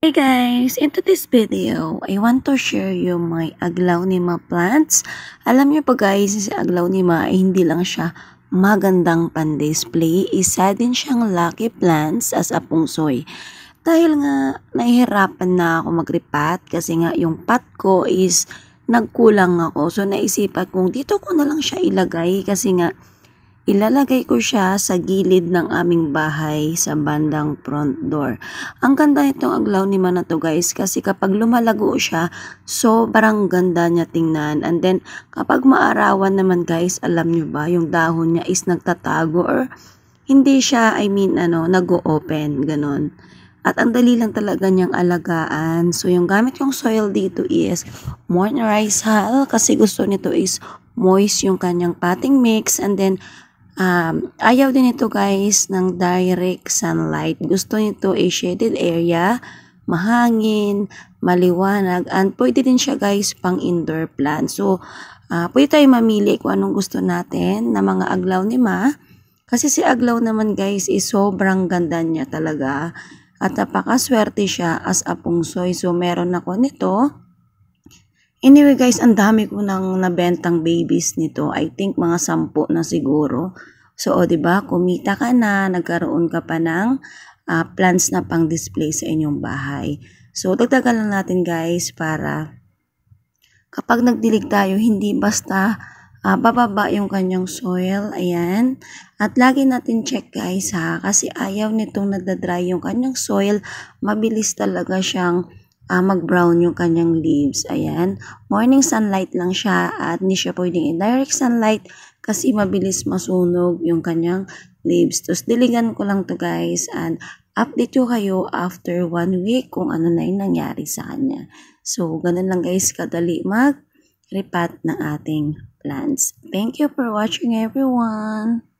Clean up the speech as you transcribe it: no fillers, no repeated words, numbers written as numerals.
Hey guys, into this video, I want to share you my aglaonema plants. Alam niyo pa guys, si aglaonema ay hindi lang siya magandang pan-display, isa din siyang lucky plants as a pungsoy. Dahil nga nahihirapan na ako mag-repat kasi nga yung pot ko is nagkulang ako. So naisipan kong dito ko na lang siya ilagay kasi nga ilalagay ko siya sa gilid ng aming bahay sa bandang front door. Ang ganda nitong aglaonema na to guys kasi kapag lumalago siya, sobrang ganda niya tingnan. And then kapag maarawan naman guys, alam nyo ba, yung dahon niya is nagtatago or hindi siya, nag-o-open, ganon. At ang dali lang talaga niyang alagaan. So yung gamit yung soil dito is moisturized hull kasi gusto nito is moist yung kanyang potting mix. And then ayaw din ito guys ng direct sunlight. Gusto nito a shaded area, mahangin, maliwanag, and pwede din siya guys pang indoor plant. So, pwede tayo mamili kung anong gusto natin na mga aglaonema. Kasi si aglaw naman guys is sobrang ganda niya talaga. At napakaswerte siya as a pungsoy. So, meron ako nito. Anyway guys, ang dami ko nang nabentang babies nito. I think mga 10 na siguro. So, o diba, kumita ka na, nagkaroon ka pa ng plants na pang display sa inyong bahay. So, dagdagan lang natin guys para kapag nagdilig tayo, hindi basta bababa yung kanyang soil. Ayan. At lagi natin check guys ha, kasi ayaw nitong nagdadry yung kanyang soil. Mabilis talaga siyang mag-brown yung kanyang leaves. Ayan. Morning sunlight lang siya at hindi siya pwedeng in-direct sunlight kasi mabilis masunog yung kanyang leaves. Tapos diligan ko lang to guys and update ko kayo after 1 week kung ano na yung nangyari sa kanya. So, ganun lang guys kadali mag-repat ng ating plants. Thank you for watching everyone!